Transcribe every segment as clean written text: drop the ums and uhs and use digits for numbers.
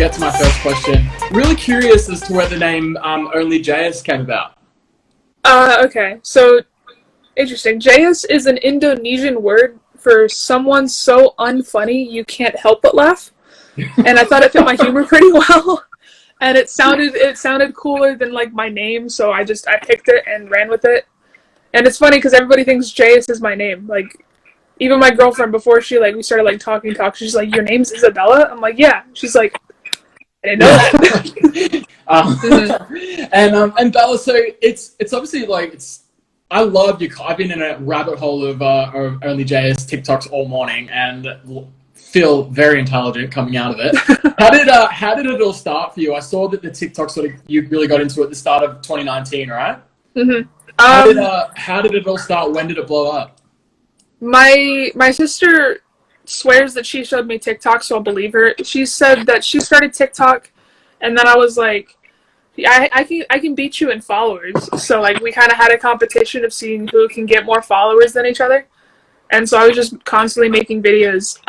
get to my first question. Really curious as to where the name Only Jayus came about. Okay, so interesting. Jayus is an Indonesian word for someone so unfunny you can't help but laugh. And I thought it fit my humor pretty well. And it sounded cooler than like my name, so I picked it and ran with it. And it's funny because everybody thinks Jayus is my name. Like, even my girlfriend, before we started like talking, she's like, "Your name's Isabella?" I'm like, "Yeah." She's like, "I didn't know that." And Bella, so it's obviously like I love you. I've been in a rabbit hole of Only Jayus TikToks all morning and feel very intelligent coming out of it. How did it all start for you? I saw that the TikTok you really got into it at the start of 2019, right? Mm-hmm. How did it all start? When did it blow up? My sister swears that she showed me TikTok, so I'll believe her. She said that she started TikTok, and then I was like, I can beat you in followers. So like we kind of had a competition of seeing who can get more followers than each other. And so I was just constantly making videos.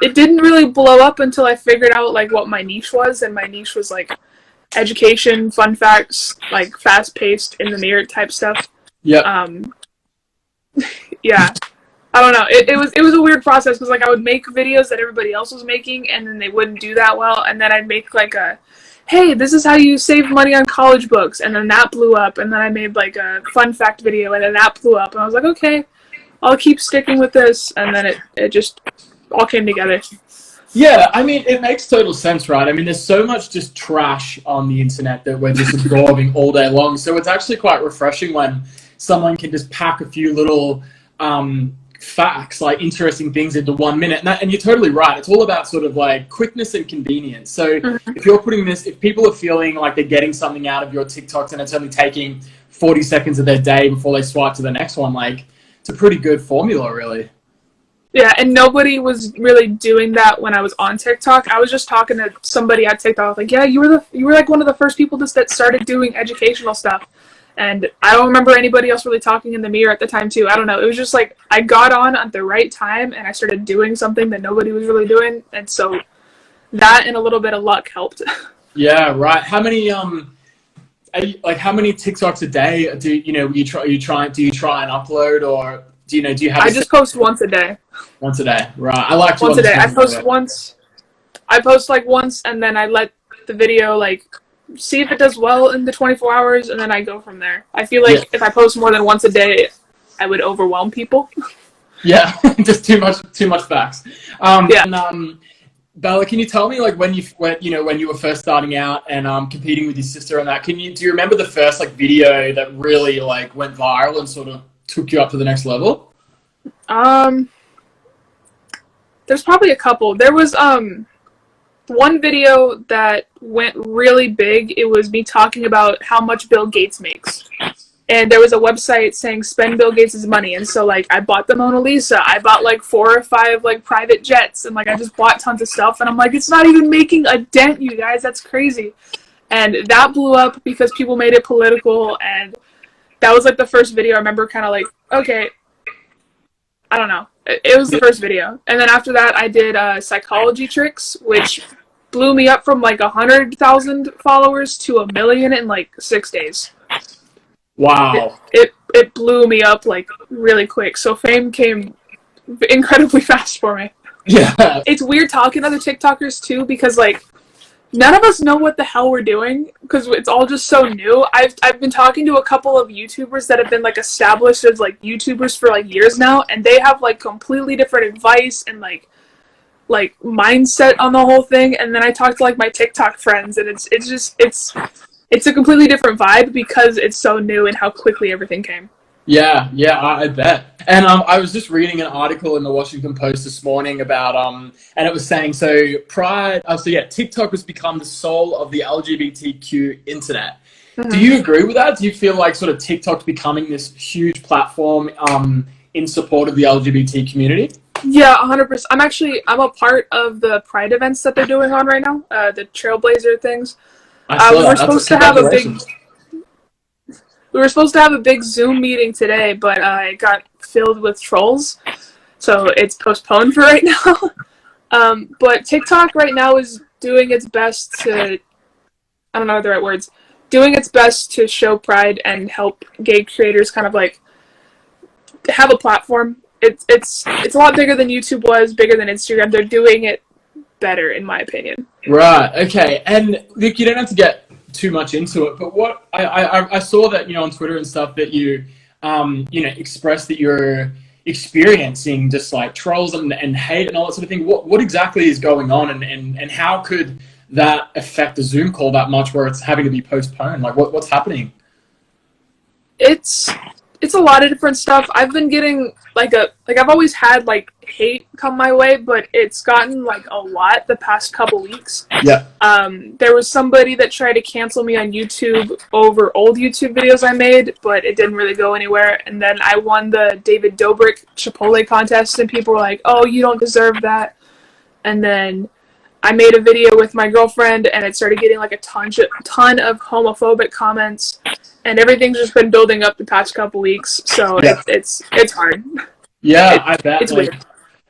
It didn't really blow up until I figured out like what my niche was, and my niche was like education, fun facts, like fast-paced in the mirror type stuff. Yeah. Yeah. I don't know. It was a weird process because like I would make videos that everybody else was making, and then they wouldn't do that well, and then I'd make like a, "Hey, this is how you save money on college books," and then that blew up, and then I made like a fun fact video, and then that blew up, and I was like, okay, I'll keep sticking with this, and then it just all came together. Yeah, I mean, it makes total sense, right? I mean, there's so much just trash on the internet that we're just absorbing all day long, so it's actually quite refreshing when someone can just pack a few little facts, like interesting things into 1 minute. And you're totally right. It's all about sort of like quickness and convenience. So if people are feeling like they're getting something out of your TikToks and it's only taking 40 seconds of their day before they swipe to the next one, like it's a pretty good formula, really. Yeah, and nobody was really doing that when I was on TikTok. I was just talking to somebody at TikTok, like, "Yeah, you were like one of the first people that started doing educational stuff." And I don't remember anybody else really talking in the mirror at the time, too. I don't know. It was just like I got on at the right time, and I started doing something that nobody was really doing. And so that and a little bit of luck helped. Yeah, right. How many TikToks a day do you try and upload, or do you have? I just post once a day. Once a day, right? I like once a day. I post once. I post like once, and then I let the video like see if it does well in the 24 hours, and then I go from there. I feel like if I post more than once a day, I would overwhelm people. Yeah, just too much facts. And, Bella, can you tell me like when you were first starting out and competing with your sister and that? Do you remember the first like video that really like went viral and sort of took you up to the next level? There's probably a couple. There was one video that went really big. It was me talking about how much Bill Gates makes. And there was a website saying spend Bill Gates' money. And so like I bought the Mona Lisa. I bought like 4 or 5 like private jets, and like I just bought tons of stuff, and I'm like, it's not even making a dent, you guys. That's crazy. And that blew up because people made it political, and that was like the first video I remember kind of like, okay, I don't know. It was the first video. And then after that, I did psychology tricks, which blew me up from like 100,000 followers to 1 million in like 6 days. Wow. It blew me up like really quick. So fame came incredibly fast for me. Yeah. It's weird talking to other TikTokers too, because like none of us know what the hell we're doing because it's all just so new. I've been talking to a couple of YouTubers that have been like established as like YouTubers for like years now, and they have like completely different advice and like mindset on the whole thing. And then I talk to like my TikTok friends, and it's a completely different vibe because it's so new and how quickly everything came. Yeah, I bet. And I was just reading an article in the Washington Post this morning about and it was saying TikTok has become the soul of the LGBTQ internet. Mm-hmm. Do you agree with that? Do you feel like sort of TikTok's becoming this huge platform in support of the LGBT community? Yeah, 100%. I'm a part of the Pride events that they're doing on right now, the Trailblazer things. We were supposed to have a big Zoom meeting today, but it got filled with trolls, so it's postponed for right now. But TikTok right now is doing its best to, I don't know the right words, doing its best to show pride and help gay creators kind of like have a platform. It's a lot bigger than YouTube was, bigger than Instagram. They're doing it better, in my opinion. Right. Okay. And Vic, you don't have to get too much into it, but what I saw that, on Twitter and stuff, that you expressed that you're experiencing just like trolls and hate and all that sort of thing. What exactly is going on, and how could that affect the Zoom call that much where it's having to be postponed? Like what's happening? It's a lot of different stuff. I've been getting I've always had like hate come my way, but it's gotten like a lot the past couple weeks. Yeah. There was somebody that tried to cancel me on YouTube over old YouTube videos I made, but it didn't really go anywhere. And then I won the David Dobrik Chipotle contest, and people were like, "Oh, you don't deserve that." And then I made a video with my girlfriend, and it started getting like a ton of homophobic comments, and everything's just been building up the past couple weeks. So yeah. it's hard. Yeah, I bet. It's weird.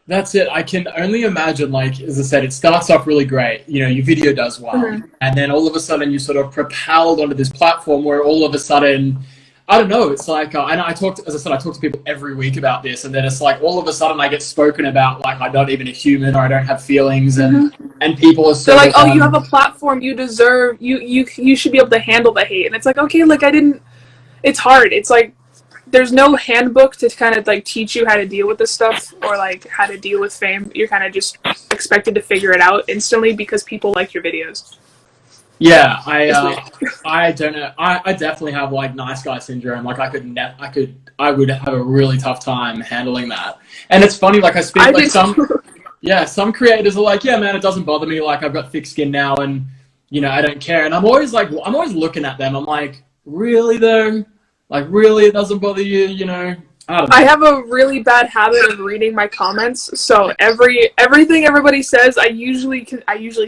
That's it. I can only imagine, like, as I said, it starts off really great. Your video does well. Mm-hmm. And then all of a sudden you sort of propelled onto this platform where all of a sudden, I don't know, it's like, and I talk to people every week about this, and then it's like all of a sudden I get spoken about like I'm not even a human, or I don't have feelings, and people are they're like, oh, you have a platform, you deserve, you should be able to handle the hate. And it's like, okay, like it's hard. It's like, there's no handbook to kind of like teach you how to deal with this stuff, or like how to deal with fame. You're kind of just expected to figure it out instantly because people like your videos. Yeah, I don't know. I definitely have like nice guy syndrome. Like I would have a really tough time handling that. And it's funny, like some creators are like, yeah, man, it doesn't bother me. Like I've got thick skin now, and I don't care. And I'm always looking at them. I'm like, really though? Like, really, it doesn't bother you, I don't know. I have a really bad habit of reading my comments, so everything everybody says, I usually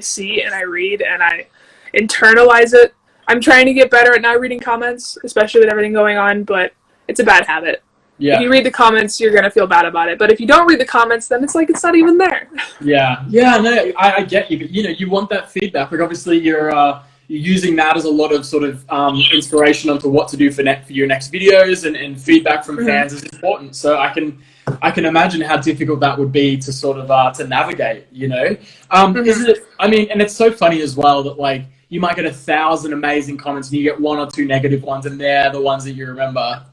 see and I read and I internalize it. I'm trying to get better at not reading comments, especially with everything going on, but it's a bad habit. Yeah. If you read the comments, you're gonna feel bad about it, but if you don't read the comments, then it's like it's not even there. Yeah, no, I get you, but you want that feedback. Like, obviously, you're using that as a lot of sort of inspiration onto what to do for your next videos, and feedback from fans is important. So I can imagine how difficult that would be to sort of to navigate. Is it? I mean, and it's so funny as well that like you might get 1,000 amazing comments and you get 1 or 2 negative ones, and they're the ones that you remember.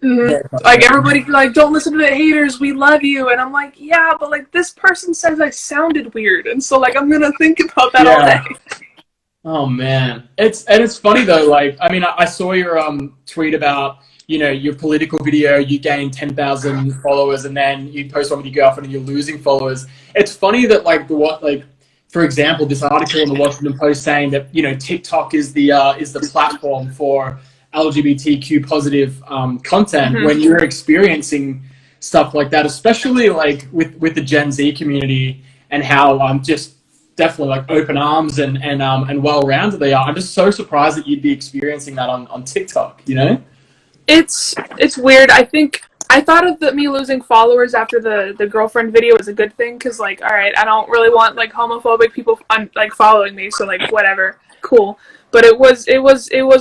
Mm-hmm. Like everybody, like, don't listen to the haters. We love you, and I'm like, yeah, but like this person says I sounded weird, and so like I'm gonna think about that all day. Oh man, it's funny though. Like, I mean, I saw your tweet about your political video. You gained 10,000 followers, and then you post one with your girlfriend, and you're losing followers. It's funny that for example, this article in the Washington Post saying that TikTok is the platform for LGBTQ positive content, when you're experiencing stuff like that, especially like with the Gen Z community, and how just definitely like open arms and well-rounded they are. I'm just so surprised that you'd be experiencing that on TikTok, It's weird. I thought of me losing followers after the girlfriend video was a good thing, because like, all right, I don't really want like homophobic people like following me, so like whatever, cool. But it was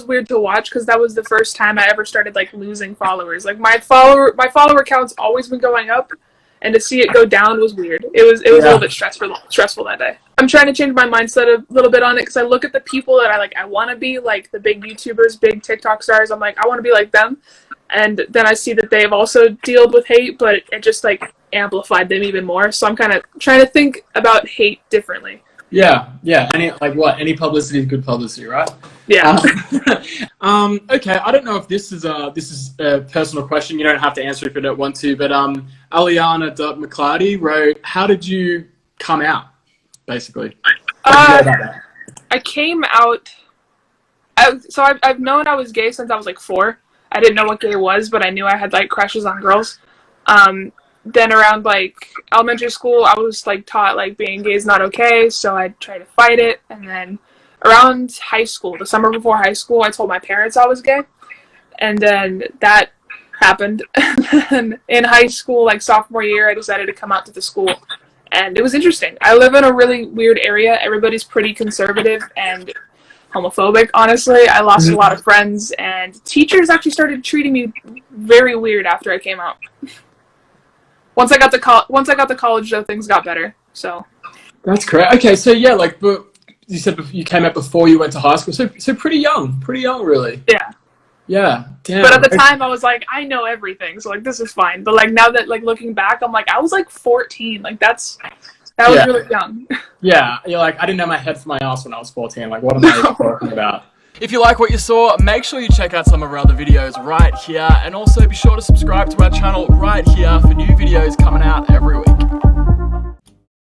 weird to watch, because that was the first time I ever started like losing followers. Like my follower count's always been going up, and to see it go down was weird. It was a little bit stressful that day. I'm trying to change my mindset a little bit on it, because I look at the people that I want to be, like the big YouTubers, big TikTok stars. I'm like, I want to be like them. And then I see that they've also dealt with hate, but it just like amplified them even more. So I'm kind of trying to think about hate differently. Yeah. Any publicity is good publicity, right? Yeah. Okay, I don't know if this is a personal question. You don't have to answer if you don't want to. But Aliana McClarty wrote, "How did you come out?" Basically. I came out. So I've known I was gay since I was like 4. I didn't know what gay was, but I knew I had like crushes on girls. Then around like elementary school, I was like taught like being gay is not okay, so I tried to fight it. And then around high school, the summer before high school, I told my parents I was gay, and then that happened. And in high school, like sophomore year, I decided to come out to the school, And it was interesting. I live in a really weird area. Everybody's pretty conservative and homophobic, honestly. I lost a lot of friends, and teachers actually started treating me very weird after I came out. Once I got to college, though, things got better. So That's correct. Okay, so yeah, like, but you said you came out before you went to high school, so pretty young, really. yeah. Yeah, damn. But at the time, I was like, I know everything, so like this is fine. But like now that like looking back, I'm like, I was like 14. Like that was really young. Yeah, you're like, I didn't know my head from my ass when I was 14. Like, what am I talking about? If you like what you saw, make sure you check out some of our other videos right here, and also be sure to subscribe to our channel right here for new videos coming out every week.